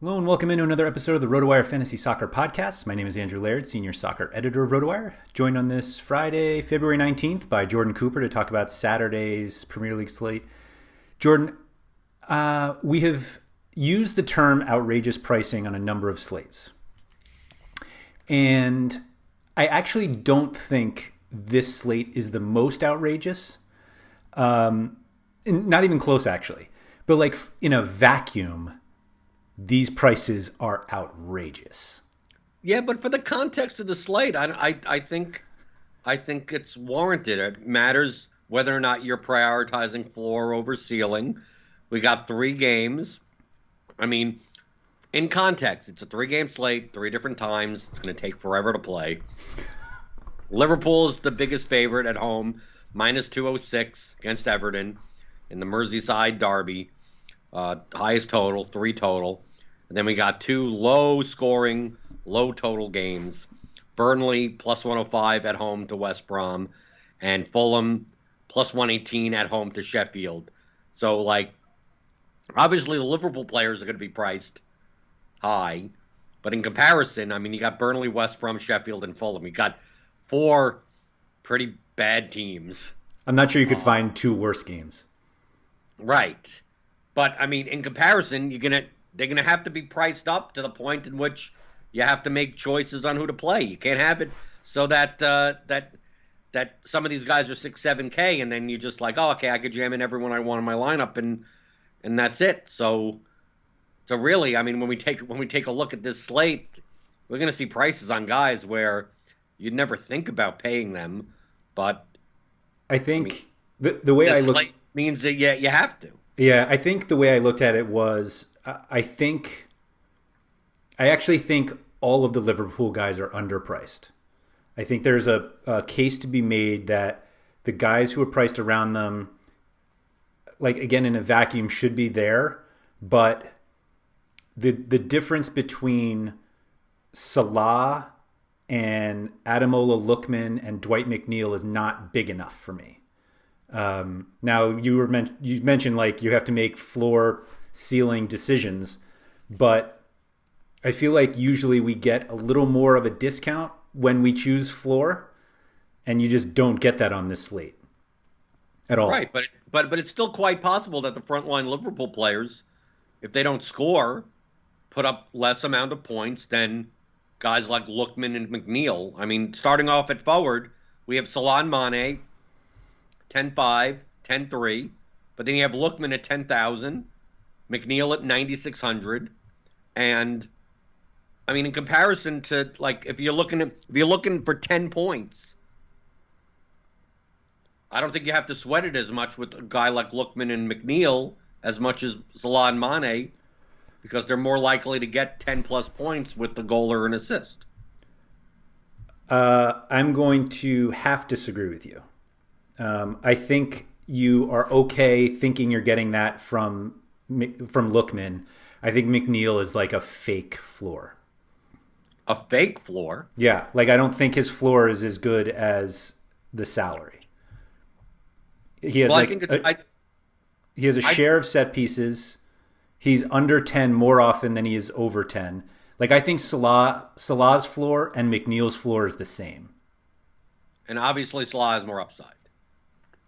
Hello and welcome into another episode of the RotoWire Fantasy Soccer Podcast. My name is Andrew Laird, Senior Soccer Editor of RotoWire. Joined on this Friday, February 19th by Jordan Cooper to talk about Saturday's Premier League slate. Jordan, we have used the term outrageous pricing on a number of slates. And I actually don't think this slate is the most outrageous. Not even close, actually. But like in a vacuum, these prices are outrageous. Yeah, but for the context of the slate, I think it's warranted. It matters whether or not you're prioritizing floor over ceiling. We got 3 games. I mean, in context, it's a 3-game slate, 3 different times. It's going to take forever to play. Liverpool is the biggest favorite at home, minus 206 against Everton in the Merseyside derby. Highest total, 3 total. And then we got 2 low-scoring, low-total games. Burnley, plus 105 at home to West Brom. And Fulham, plus 118 at home to Sheffield. So, like, obviously the Liverpool players are going to be priced high. But in comparison, I mean, you got Burnley, West Brom, Sheffield, and Fulham. You got 4 pretty bad teams. I'm not sure you could find 2 worse games. Right. But, I mean, in comparison, they're going to have to be priced up to the point in which you have to make choices on who to play. You can't have it so that that some of these guys are 6-7K and then you just like, oh, okay, I could jam in everyone I want in my lineup and that's it. So really, I mean, when we take a look at this slate, we're going to see prices on guys where you'd never think about paying them, but I think the way I look slate means that you have to. Yeah, I think the way I looked at it was I actually think all of the Liverpool guys are underpriced. I think there's a case to be made that the guys who are priced around them, like again in a vacuum, should be there, but the difference between Salah and Ademola Lookman and Dwight McNeil is not big enough for me. Now you mentioned like you have to make floor ceiling decisions, but I feel like usually we get a little more of a discount when we choose floor, and you just don't get that on this slate at all. Right, but it's still quite possible that the frontline Liverpool players, if they don't score, put up less amount of points than guys like Lookman and McNeil. I mean, starting off at forward, we have Salah and Mane, 10-5, 10-3, but then you have Lookman at 10,000, McNeil at 9,600, and I mean in comparison to like if you're looking for 10 points, I don't think you have to sweat it as much with a guy like Lookman and McNeil as much as Salah and Mane, because they're more likely to get 10 plus points with the goal or an assist. I'm going to have to disagree with you. I think you are okay thinking you're getting that from Lookman. I think McNeil is like a fake floor. A fake floor? Yeah, like I don't think his floor is as good as the salary. He has he has a share of set pieces. He's under 10 more often than he is over 10. Like I think Salah's floor and McNeil's floor is the same. And obviously Salah has more upside.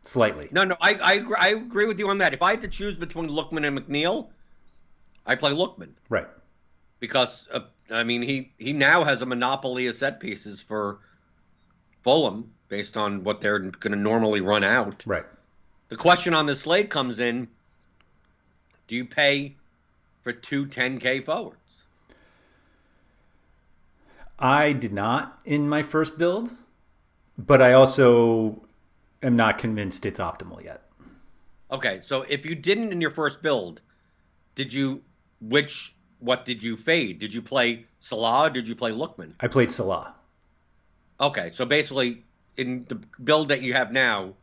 Slightly. No, I agree with you on that. If I had to choose between Lookman and McNeil, I play Lookman. Right. Because, I mean, he now has a monopoly of set pieces for Fulham based on what they're going to normally run out. Right. The question on this slate comes in, do you pay for 2 10K forwards? I did not in my first build, but I also am not convinced it's optimal yet. Okay, so if you didn't in your first build, what did you fade? Did you play Salah or did you play Lookman? I played Salah. Okay, so basically in the build that you have now,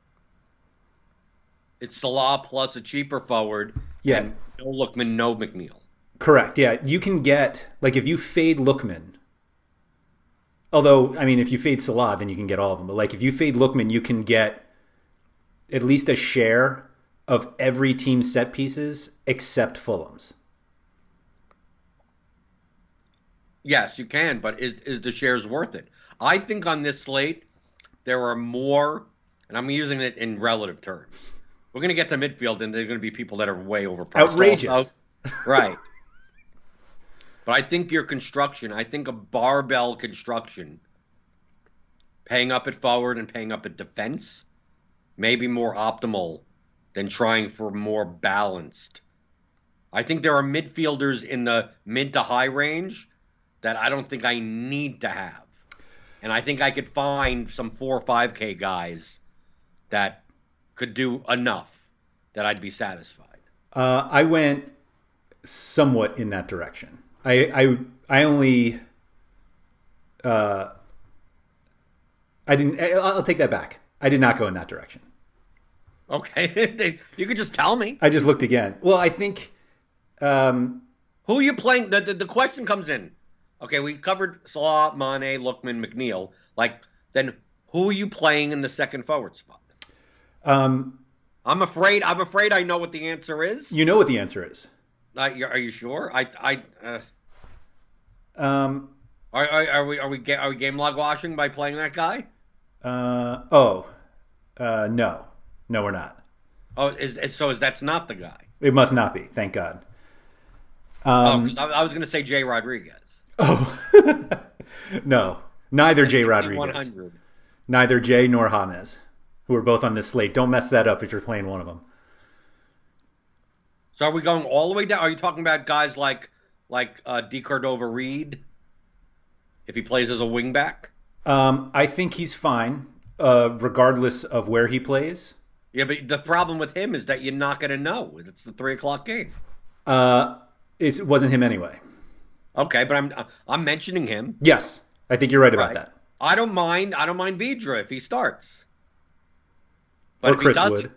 it's Salah plus a cheaper forward. Yeah. And no Lookman, no McNeil. Correct. Yeah, you can get like if you fade Lookman. Although, I mean, if you fade Salah, then you can get all of them. But like if you fade Lookman, you can get at least a share of every team's set pieces except Fulham's. Yes, you can, but is the shares worth it? I think on this slate there are more, and I'm using it in relative terms. We're going to get to midfield, and there's going to be people that are way overpriced. Outrageous. Also. Right. But I think your construction, I think a barbell construction, paying up at forward and paying up at defense, may be more optimal than trying for more balanced. I think there are midfielders in the mid to high range that I don't think I need to have. And I think I could find some 4 or 5K guys that could do enough that I'd be satisfied. I went somewhat in that direction. I only I didn't. I'll take that back. I did not go in that direction. Okay, you could just tell me. I just looked again. Well, I think. Who are you playing? The question comes in. Okay, we covered Salah, Mane, Lookman, McNeil. Then who are you playing in the second forward spot? I'm afraid I know what the answer is. You know what the answer is. Are you sure? Um, Are we game log washing by playing that guy? No, we're not. Oh, is that's not the guy? It must not be. Thank God. 'Cause I was going to say Jay Rodriguez. Oh, no, neither Jay Rodriguez, 100. neither Jay nor James, who are both on this slate. Don't mess that up if you're playing one of them. So are we going all the way down? Are you talking about guys like D. Cordova-Reed, if he plays as a wingback? I think he's fine, regardless of where he plays. Yeah, but the problem with him is that you're not going to know. It's the 3:00 game. It wasn't him anyway. Okay, but I'm mentioning him. Yes, I think you're right about that. I don't mind Vidra if he starts. But Or if Chris he does, Wood.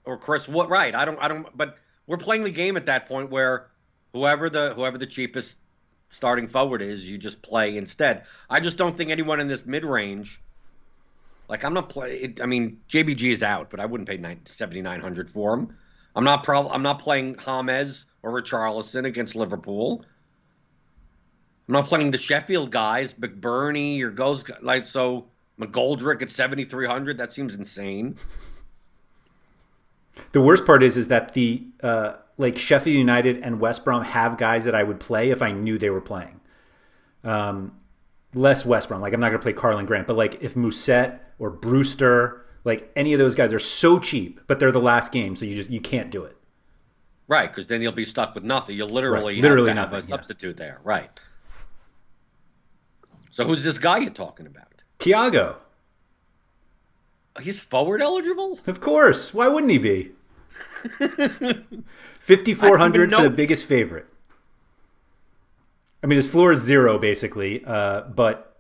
Or Chris Wood, right? I don't. But we're playing the game at that point where whoever the cheapest starting forward is, you just play instead. I just don't think anyone in this mid range. I'm not playing. I mean, JBG is out, but I wouldn't pay $7,900 for him. I'm not playing James or Richarlison against Liverpool. I'm not playing the Sheffield guys, McBurney or goes so McGoldrick at 7,300. That seems insane. The worst part is that the Sheffield United and West Brom have guys that I would play if I knew they were playing. Less West Brom. I'm not going to play Carlin Grant, but if Musette or Brewster, any of those guys are so cheap, but they're the last game, so you can't do it. Right, because then you'll be stuck with nothing. You'll literally have a substitute there. Right. So who's this guy you're talking about? Thiago. He's forward eligible? Of course. Why wouldn't he be? 5,400 for the biggest favorite. I mean, his floor is 0 basically, but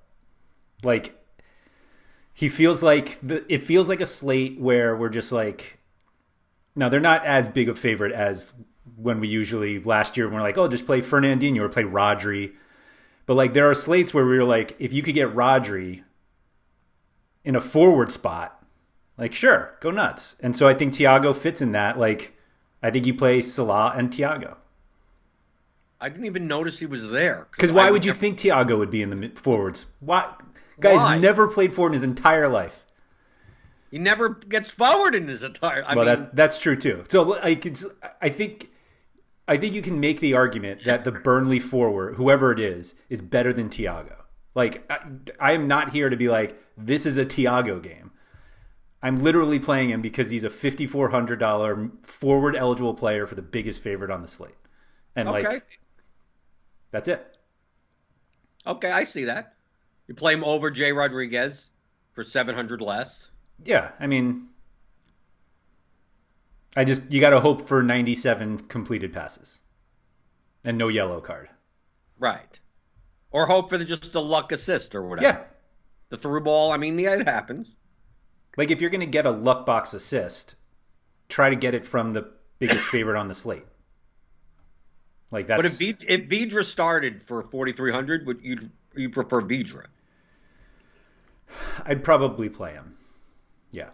he feels it feels like a slate where we're just no, they're not as big a favorite as when we usually last year when we're just play Fernandinho or play Rodri. But there are slates where we were if you could get Rodri in a forward spot, sure, go nuts. And so I think Thiago fits in that. I think you play Salah and Thiago. I didn't even notice he was there. Because why would you think Thiago would be in the forwards? Why? Guy's never played forward in his entire life. He never gets forward in his entire. That's true too. So I think you can make the argument that the Burnley forward, whoever it is better than Thiago. I am not here to be this is a Thiago game. I'm literally playing him because he's a $5,400 forward eligible player for the biggest favorite on the slate. And that's it. Okay, I see that. You play him over Jay Rodriguez for $700 less. Yeah, I mean, you got to hope for 97 completed passes and no yellow card. Right. Or hope for just the luck assist or whatever. Yeah. The through ball, it happens. If you're going to get a luck box assist, try to get it from the biggest favorite on the slate. That's. But if Vidra started for 4,300, would you prefer Vidra? I'd probably play him. Yeah.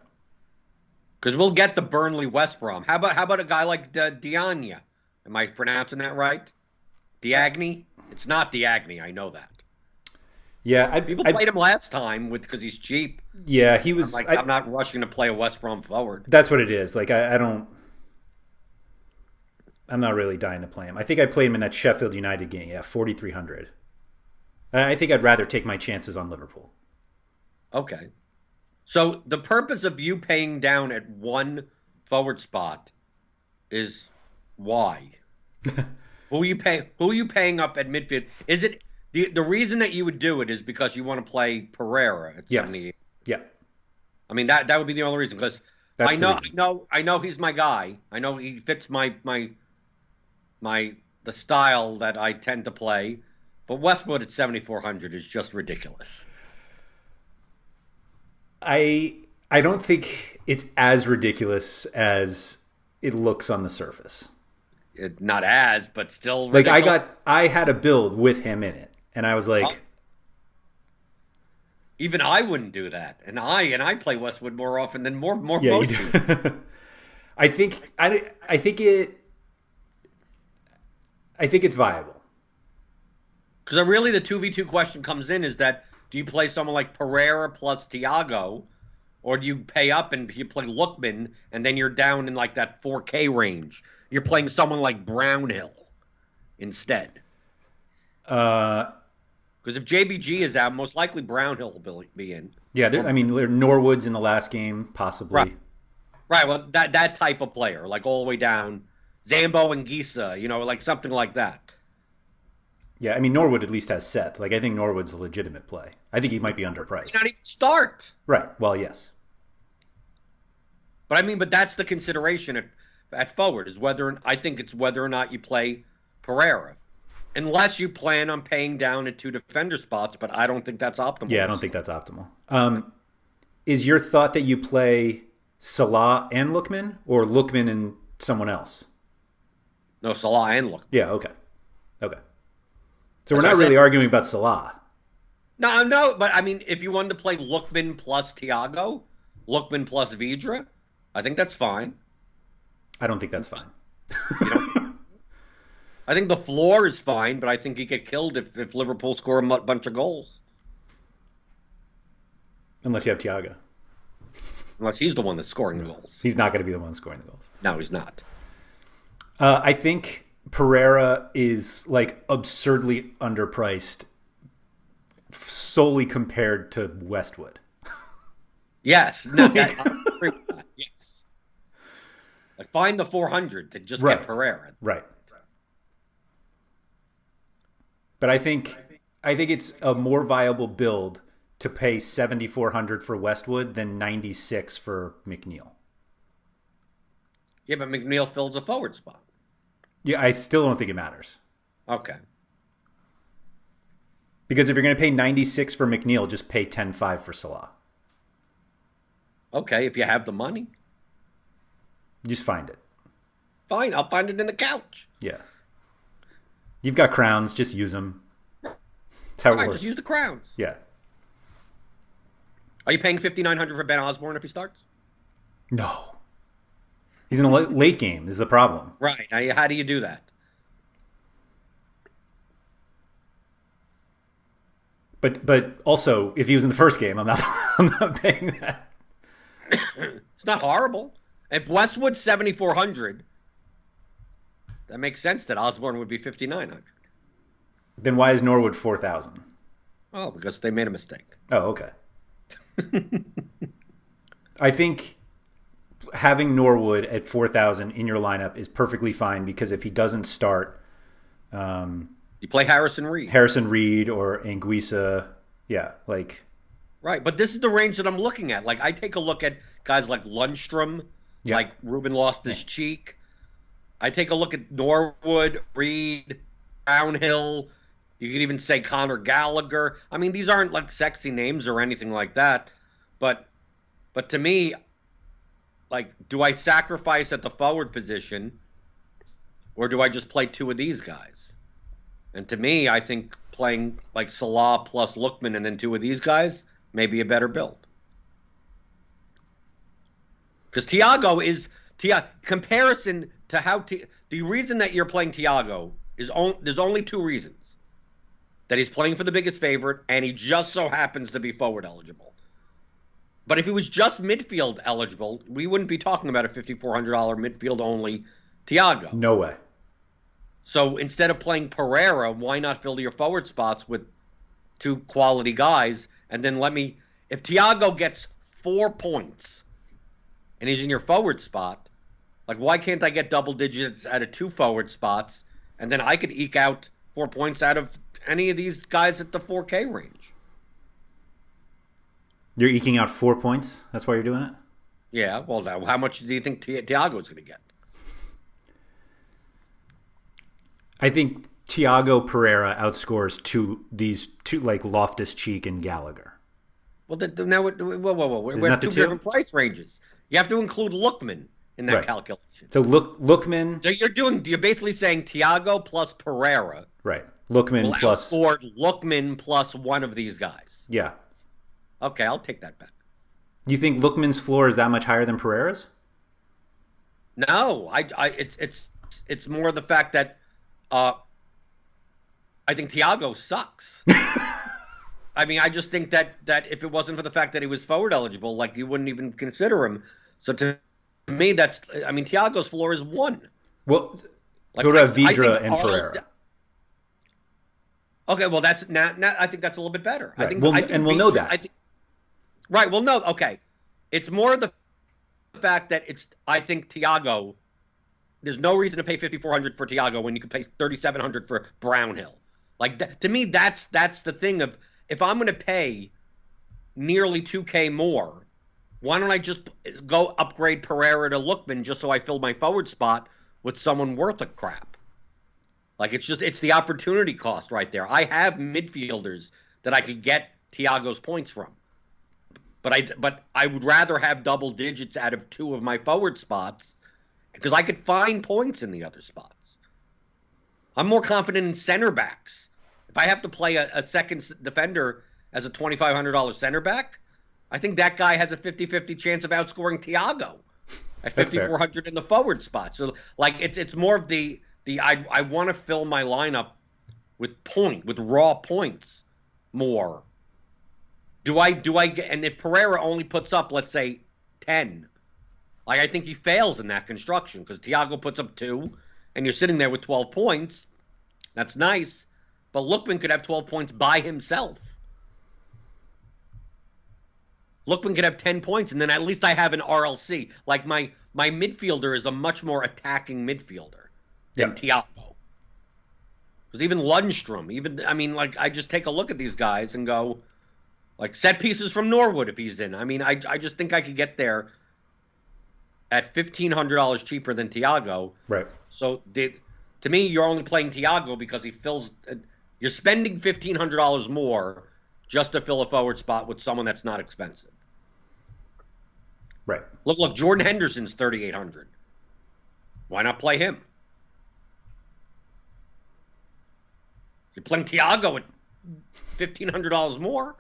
Because we'll get the Burnley West Brom. How about a guy like Dianya? Am I pronouncing that right? Diagne? It's not Diagne. I know that. Yeah, People played him last time because he's cheap. Yeah, he was. I'm not rushing to play a West Brom forward. That's what it is. Like I don't. I'm not really dying to play him. I think I played him in that Sheffield United game. Yeah, 4,300. I think I'd rather take my chances on Liverpool. Okay. So the purpose of you paying down at one forward spot is why? Who are you paying up at midfield? Is it the reason that you would do it is because you want to play Pereira at 78? Yeah. I mean that would be the only reason, because I know he's my guy. I know he fits my the style that I tend to play. But Westwood at 7,400 is just ridiculous. I don't think it's as ridiculous as it looks on the surface. Not as, but still ridiculous. Like I had a build with him in it, and I was like, even I wouldn't do that, and I play Westwood more often than most people. I think it's viable. Because really the 2v2 question comes in is that, do you play someone like Pereira plus Thiago, or do you pay up and you play Lookman, and then you're down in like that 4K range? You're playing someone like Brownhill instead. Because if JBG is out, most likely Brownhill will be in. Yeah, Norwood's in the last game, possibly. Right. Well, that type of player, like all the way down, Zambo and Gisa, like something like that. Yeah, I mean, Norwood at least has sets. Like, I think Norwood's a legitimate play. I think he might be underpriced. Not even start. Right. Well, yes. But that's the consideration at forward, is whether or not you play Pereira. Unless you plan on paying down at two defender spots, but I don't think that's optimal. Yeah, I don't think that's optimal. Is your thought that you play Salah and Lookman, or Lookman and someone else? No, Salah and Lookman. Yeah, okay. So we're not really arguing about Salah. No, but I mean, if you wanted to play Lookman plus Thiago, Lookman plus Vidra, I think that's fine. I don't think that's fine. I think the floor is fine, but I think you get killed if Liverpool score a bunch of goals. Unless you have Thiago. Unless he's the one that's scoring the goals. He's not going to be the one scoring the goals. No, he's not. I think Pereira is like absurdly underpriced solely compared to Westwood. Yes. No, yes. Like, find the 400 to just get Pereira. Right. But I think it's a more viable build to pay 7,400 for Westwood than 96 for McNeil. Yeah, but McNeil fills a forward spot. Yeah, I still don't think it matters. Okay. Because if you're going to pay 96 for McNeil, just pay 10.5 for Salah. Okay, if you have the money. Just find it. Fine, I'll find it in the couch. Yeah. You've got crowns, just use them. That's how it works. Just use the crowns. Yeah. Are you paying $5,900 for Ben Osborne if he starts? No. He's in the late game is the problem. Right. How do you do that? But also, if he was in the first game, I'm not paying that. It's not horrible. If Westwood's 7,400, that makes sense that Osborne would be 5,900. Then why is Norwood 4,000? Oh, because they made a mistake. Oh, okay. I think having Norwood at 4,000 in your lineup is perfectly fine, because if he doesn't start, you play Harrison Reed or Anguissa. Yeah, like. Right, but this is the range that I'm looking at. Like, I take a look at guys like Lundstrom, like Ruben Loftus-Cheek. I take a look at Norwood, Reed, Brownhill. You could even say Conor Gallagher. I mean, these aren't like sexy names or anything like that. But to me, like, do I sacrifice at the forward position, or do I just play two of these guys? And to me, I think playing like Salah plus Lookman and then two of these guys may be a better build. Because Thiago is comparison to how the reason that you're playing Thiago there's only two reasons: that he's playing for the biggest favorite, and he just so happens to be forward eligible. But if he was just midfield eligible, we wouldn't be talking about a $5,400 midfield only Thiago. No way. So instead of playing Pereira, why not fill your forward spots with two quality guys? And then if Thiago gets 4 points and he's in your forward spot, like, why can't I get double digits out of 2 forward spots, and then I could eke out 4 points out of any of these guys at the 4K range? You're eking out 4 points? That's why you're doing it? Yeah, well, now, how much do you think Thiago is going to get? I think Thiago Pereira outscores these two like Loftus-Cheek and Gallagher. Well, now whoa. We're at two different price ranges. You have to include Lookman in that calculation. So Lookman. So you're basically saying Thiago plus Pereira. Right. Lookman plus. Or Lookman plus one of these guys. Yeah. Okay, I'll take that back. You think Lookman's floor is that much higher than Pereira's? No, it's more the fact that I think Thiago sucks. I mean, I just think that if it wasn't for the fact that he was forward eligible, like, you wouldn't even consider him. So to me, Thiago's floor is 1. Well, like, what about Vidra and Pereira? Okay, well, that's now I think that's a little bit better. Right. I think we'll know that. Right. Well, no. Okay. It's more the fact that I think Thiago. There's no reason to pay $5,400 for Thiago when you could pay $3,700 for Brownhill. Like, to me, that's the thing of, if I'm going to pay nearly $2K more, why don't I just go upgrade Pereira to Lookman just so I fill my forward spot with someone worth a crap? Like, it's the opportunity cost right there. I have midfielders that I could get Thiago's points from. But I would rather have double digits out of 2 of my forward spots, because I could find points in the other spots. I'm more confident in center backs. If I have to play a second defender as a $2,500 center back, I think that guy has a 50-50 chance of outscoring Thiago at $5,400 in the forward spot. So, like, it's more of the I want to fill my lineup with raw points more. Do I get, and if Pereira only puts up, let's say, 10, like, I think he fails in that construction, because Thiago puts up 2, and you're sitting there with 12 points. That's nice, but Lookman could have 12 points by himself. Lookman could have 10 points, and then at least I have an RLC. Like, my midfielder is a much more attacking midfielder than Thiago. Because even Lundstrom, I just take a look at these guys and go, like, set pieces from Norwood if he's in. I mean, I just think I could get there at $1,500 cheaper than Thiago. Right. So to me, you're only playing Thiago because he fills. You're spending $1,500 more just to fill a forward spot with someone that's not expensive. Right. Look, Jordan Henderson's $3,800. Why not play him? You're playing Thiago at $1,500 more.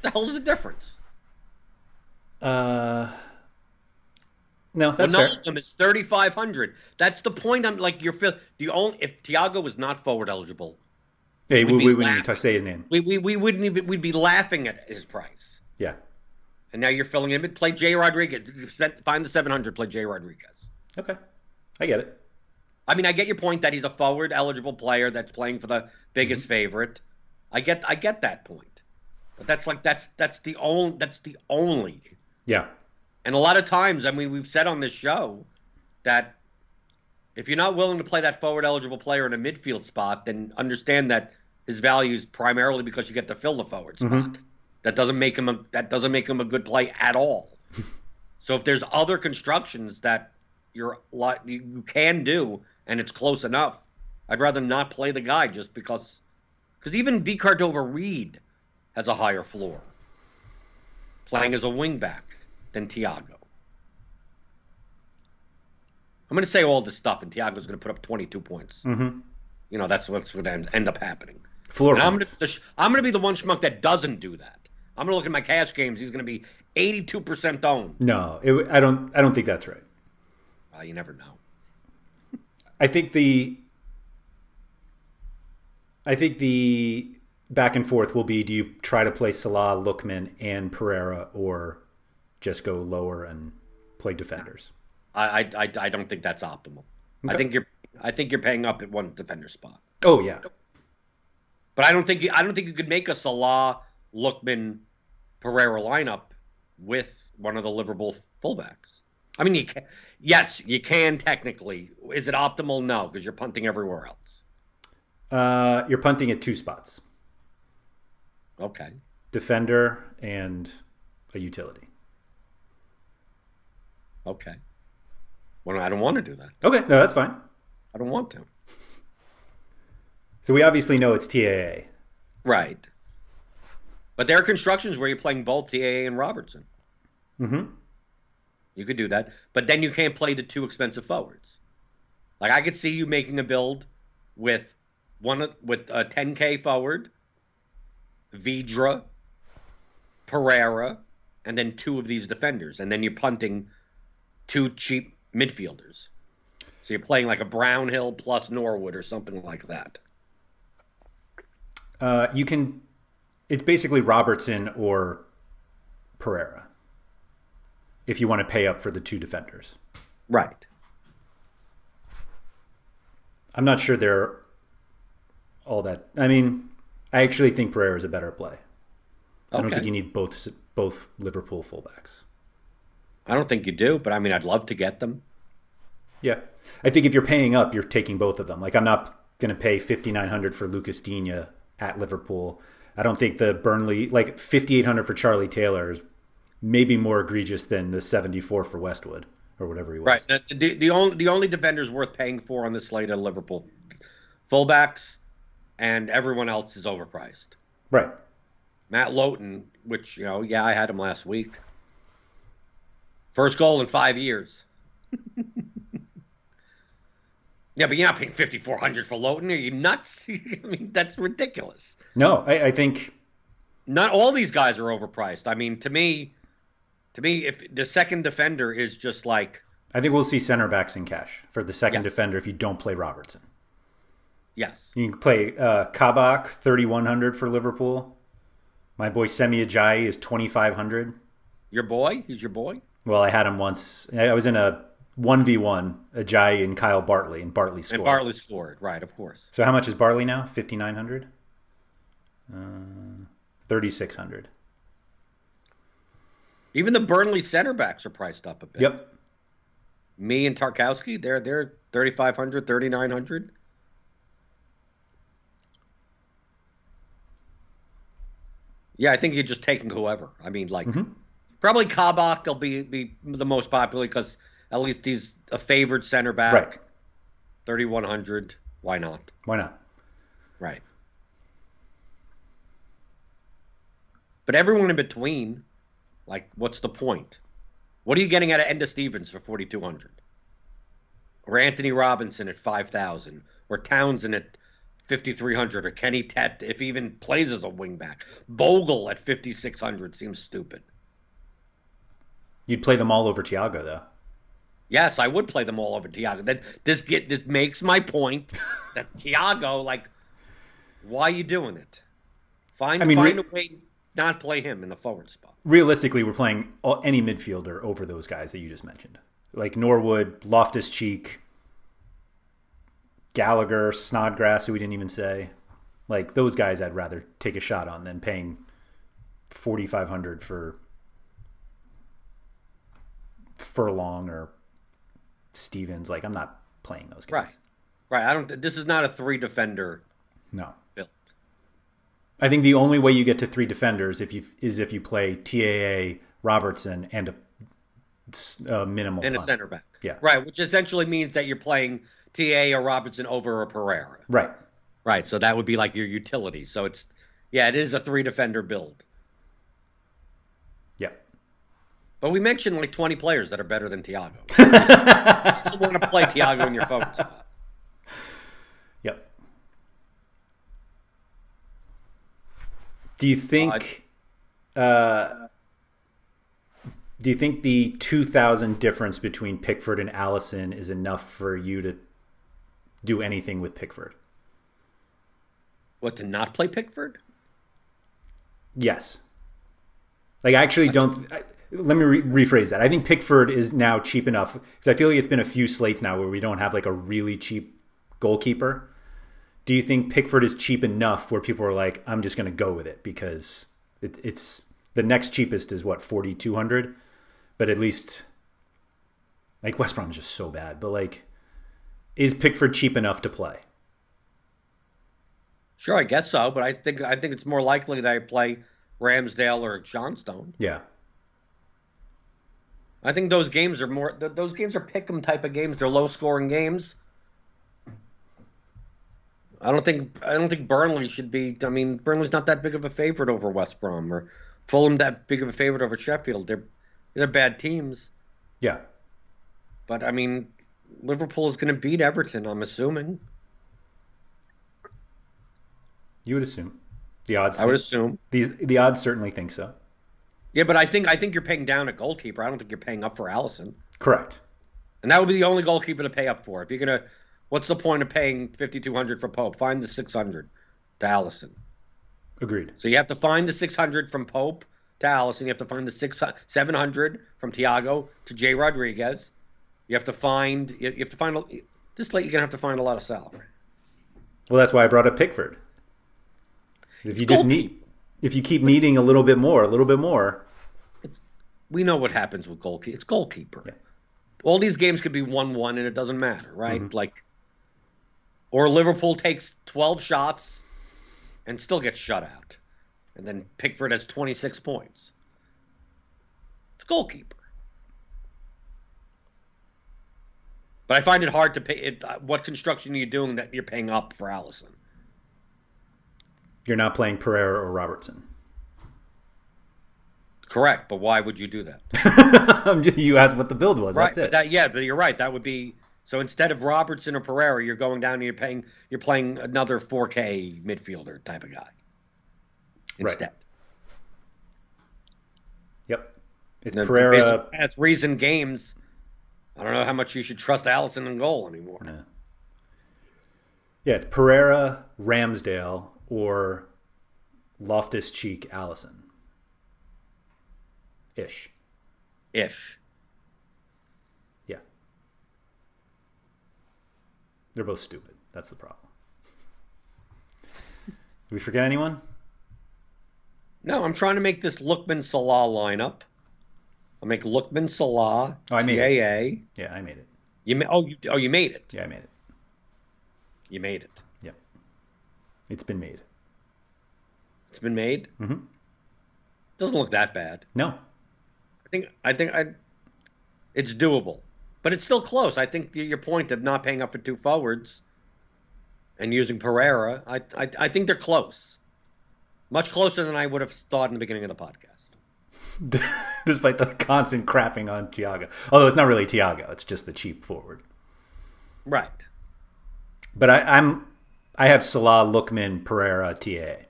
The hell's the difference? No, that's fair. Wijnaldum is $3,500. That's the point. I'm like, if Thiago was not forward eligible, we wouldn't even say his name. We wouldn't even. We'd be laughing at his price. Yeah. And now you're filling him in. Play Jay Rodriguez. Find the $700. Play Jay Rodriguez. Okay, I get it. I mean, I get your point that he's a forward eligible player that's playing for the biggest favorite. I get that point. But that's the only. Yeah. And a lot of times, I mean, we've said on this show that if you're not willing to play that forward eligible player in a midfield spot, then understand that his value is primarily because you get to fill the forward spot. Mm-hmm. That doesn't make him a good play at all. So if there's other constructions that you can do and it's close enough, I'd rather not play the guy just because even D. Cordova-Reed has a higher floor playing as a wingback than Thiago. I'm going to say all this stuff, and Thiago's going to put up 22 points. Mm-hmm. You know, that's what's going to end up happening. Floor and points. I'm going to be the one schmuck that doesn't do that. I'm going to look at my cash games. He's going to be 82% owned. No, I don't think that's right. Well, you never know. I think I think the back and forth will be: do you try to play Salah, Lookman, and Pereira, or just go lower and play defenders? I don't think that's optimal. Okay. I think you're paying up at one defender spot. Oh yeah, but I don't think you could make a Salah, Lookman, Pereira lineup with one of the Liverpool fullbacks. I mean, yes, you can technically. Is it optimal? No, because you're punting everywhere else. You're punting at 2 spots. Okay. Defender and a utility. Okay. Well, I don't want to do that. Okay, no, that's fine. I don't want to. So we obviously know it's TAA. Right. But there are constructions where you're playing both TAA and Robertson. Mm-hmm. You could do that. But then you can't play the 2 expensive forwards. Like, I could see you making a build with a 10K forward, Vidra, Pereira, and then 2 of these defenders. And then you're punting 2 cheap midfielders. So you're playing like a Brownhill plus Norwood or something like that. It's basically Robertson or Pereira if you want to pay up for the 2 defenders. Right. I'm not sure they're all that. I mean, I actually think Pereira is a better play. I don't think you need both Liverpool fullbacks. I don't think you do, but I mean, I'd love to get them. Yeah. I think if you're paying up, you're taking both of them. Like, I'm not going to pay $5,900 for Lucas Digne at Liverpool. I don't think the Burnley, like $5,800 for Charlie Taylor is maybe more egregious than the $74 for Westwood or whatever he was. Right. The only defenders worth paying for on this slate are Liverpool fullbacks, and everyone else is overpriced. Right. Matt Lowton, which, I had him last week. First goal in 5 years. Yeah, but you're not paying $5,400 for Lowton. Are you nuts? I mean, that's ridiculous. No, I think not all these guys are overpriced. I mean, to me, if the second defender is just like, I think we'll see center backs in cash for the second defender if you don't play Robertson. Yes. You can play Kabak, $3,100 for Liverpool. My boy Semi Ajayi is $2,500. Your boy? He's your boy? Well, I had him once. I was in a 1v1, Ajayi and Kyle Bartley, and Bartley scored. And Bartley scored, right, of course. So how much is Bartley now? $5,900? $3,600. Even the Burnley center backs are priced up a bit. Yep. Me and Tarkowski, they're $3,500, $3,900. Yeah, I think you're just taking whoever. I mean, like, probably Kabak will be the most popular because at least he's a favored center back. Right. 3,100. Why not? Why not? Right. But everyone in between, like, what's the point? What are you getting out of Enda Stevens for 4,200? Or Anthony Robinson at 5,000? Or Townsend at 5,300? Or Kenny Tett, if he even plays as a wingback? Bogle at 5,600 seems stupid. You'd play them all over Thiago, though. Yes, I would play them all over Thiago. This makes my point that Thiago, like, why are you doing it? Find a way not play him in the forward spot. Realistically, we're playing any midfielder over those guys that you just mentioned. Like Norwood, Loftus-Cheek, Gallagher, Snodgrass, who we didn't even say. Like, those guys I'd rather take a shot on than paying $4,500 for Furlong or Stevens. Like, I'm not playing those guys. Right. This is not a 3 defender. No. Build. I think the only way you get to 3 defenders is if you play TAA, Robertson, and a minimal and punt. A center back. Yeah. Right, which essentially means that you're playing TAA or Robertson over a Pereira. Right. Right. So that would be like your utility. So it is a 3 defender build. Yeah. But we mentioned like 20 players that are better than Thiago. You still want to play Thiago in your forward spot. Yep. Do you think the 2,000 difference between Pickford and Allison is enough for you to do anything with Pickford? What, to not play Pickford? Yes. Like, I actually don't. Let me rephrase that. I think Pickford is now cheap enough because I feel like it's been a few slates now where we don't have like a really cheap goalkeeper. Do you think Pickford is cheap enough where people are like, I'm just going to go with it because it's the next cheapest is what, 4,200? But at least, like, West Brom is just so bad. But like, is Pickford cheap enough to play? Sure, I guess so, but I think it's more likely that I play Ramsdale or Johnstone. Yeah. I think those games are pick-em type of games. They're low-scoring games. I don't think Burnley should be. I mean, Burnley's not that big of a favorite over West Brom, or Fulham that big of a favorite over Sheffield. They're bad teams. Yeah. But I mean, Liverpool is going to beat Everton, I'm assuming. You would assume. The odds. I would assume. The odds certainly think so. Yeah, but I think you're paying down a goalkeeper. I don't think you're paying up for Alisson. Correct. And that would be the only goalkeeper to pay up for. If you're gonna, what's the point of paying 5,200 for Pope? Find the 600 to Alisson. Agreed. So you have to find the 600 from Pope to Alisson. You have to find the 700 from Thiago to Jay Rodriguez. You have to find this late. You're gonna have to find a lot of salary. Well, that's why I brought up Pickford. If you keep needing a little bit more, we know what happens with goalkeeper. It's goalkeeper. Yeah. All these games could be 1-1 and it doesn't matter, right? Mm-hmm. Like, or Liverpool takes 12 shots and still gets shut out, and then Pickford has 26 points. It's goalkeeper. But I find it hard to pay it. What construction are you doing that you're paying up for Alisson? You're not playing Pereira or Robertson. Correct, but why would you do that? You asked what the build was. Right, That's it. but you're right. That would be so. Instead of Robertson or Pereira, you're going down and you're playing another 4K midfielder type of guy instead. Right. Yep. It's Pereira. That's recent games. I don't know how much you should trust Alisson in goal anymore. Yeah, it's Pereira, Ramsdale, or Loftus-Cheek, Alisson. Ish. Yeah. They're both stupid. That's the problem. Did we forget anyone? No, I'm trying to make this Lookman Salah lineup. I'll make Lookman Salah. Oh, I made it. Yeah, I made it. You made it. Yeah, I made it. You made it. Yeah. It's been made. It's been made? Mm-hmm. Doesn't look that bad. No. I think it's doable. But it's still close. I think your point of not paying up for two forwards and using Pereira, I think they're close. Much closer than I would have thought in the beginning of the podcast. Despite the constant crapping on Thiago. Although it's not really Thiago, it's just the cheap forward. Right. But I have Salah, Lookman, Pereira, TA.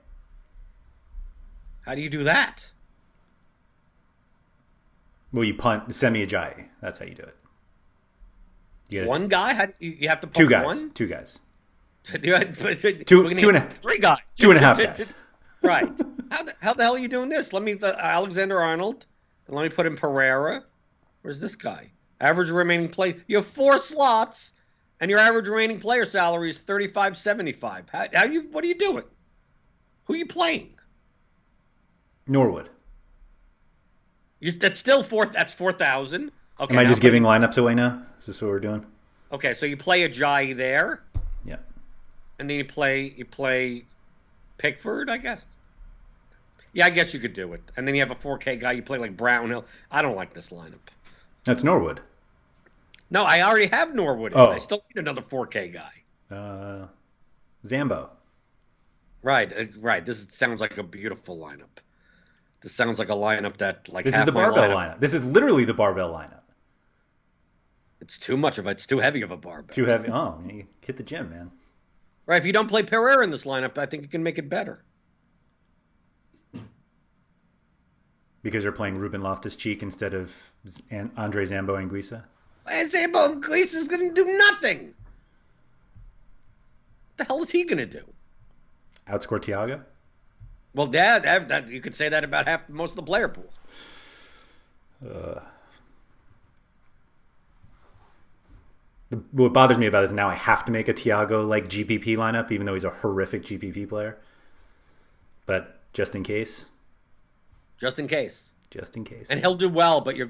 How do you do that? Well, you punt Semi Ajayi. That's how you do it. You one guy? How do you have to punt two guys. one? Two guys. Two and a half. Three guys. Two and a half guys. Right. How the hell are you doing this? Let me Alexander-Arnold, and let me put in Pereira. Where's this guy? Average remaining play. You have 4 slots, and your average remaining player salary is $35.75. What are you doing? Who are you playing? Norwood. That's still That's 4,000. Okay. Am I just giving lineups away now? Is this what we're doing? Okay, so you play Ajayi there. Yeah. And then you play Pickford, I guess. Yeah, I guess you could do it. And then you have a 4K guy. You play like Brownhill. I don't like this lineup. That's Norwood. No, I already have Norwood. Oh. I still need another 4K guy. Zambo. Right. This sounds like a beautiful lineup. This sounds like a lineup that like this is the barbell lineup. This is literally the barbell lineup. It's too much of it. It's too heavy of a barbell. Too heavy. Oh, you hit the gym, man. Right. If you don't play Pereira in this lineup, I think you can make it better. Because they're playing Ruben Loftus-Cheek instead of Andre Zambo Anguissa? Zambo Anguissa is going to do nothing. What the hell is he going to do? Outscore Thiago? Well, that you could say that about most of the player pool. What bothers me about it is now I have to make a Thiago like GPP lineup, even though he's a horrific GPP player. But just in case. Just in case. Just in case. And he'll do well, but your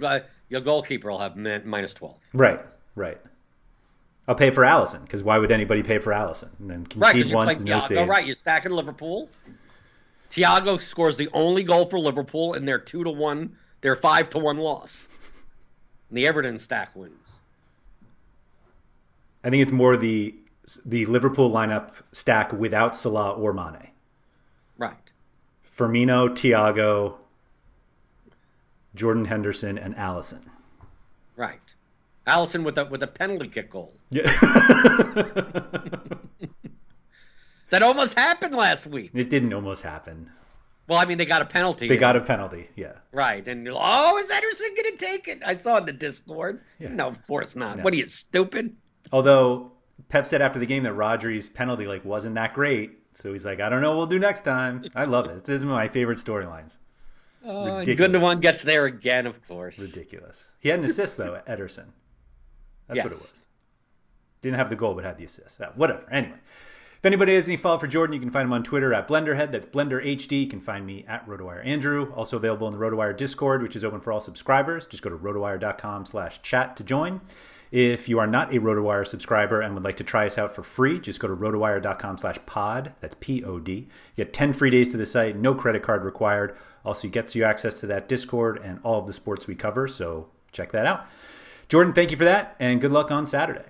goalkeeper will have minus 12. Right. I'll pay for Allison, because why would anybody pay for Allison? And then concede once and no saves. Right, you stack in Liverpool. Thiago scores the only goal for Liverpool in their 2-1, their 5-1 loss. And the Everton stack wins. I think it's more the Liverpool lineup stack without Salah or Mane. Right. Firmino, Thiago, Jordan Henderson, and Allison. Right. Allison with a penalty kick goal. Yeah. That almost happened last week. It didn't almost happen. Well, I mean, they got a penalty. They got a penalty, yeah. Right. And, is Henderson going to take it? I saw in the Discord. Yeah. No, of course not. No. What are you, stupid? Although Pep said after the game that Rodri's penalty wasn't that great. So he's like, I don't know what we'll do next time. I love it. This is one of my favorite storylines. Gundogan gets there again, of course. Ridiculous. He had an assist, though, at Ederson. That's what it was. Didn't have the goal, but had the assist. Whatever. Anyway. If anybody has any follow for Jordan, you can find him on Twitter at BlenderHead. That's BlenderHD. You can find me at RotoWire Andrew. Also available in the RotoWire Discord, which is open for all subscribers. Just go to rotowire.com/chat to join. If you are not a RotoWire subscriber and would like to try us out for free, just go to rotowire.com/pod. That's POD. You get 10 free days to the site, no credit card required. Also, it gets you access to that Discord and all of the sports we cover, so check that out. Jordan, thank you for that, and good luck on Saturday.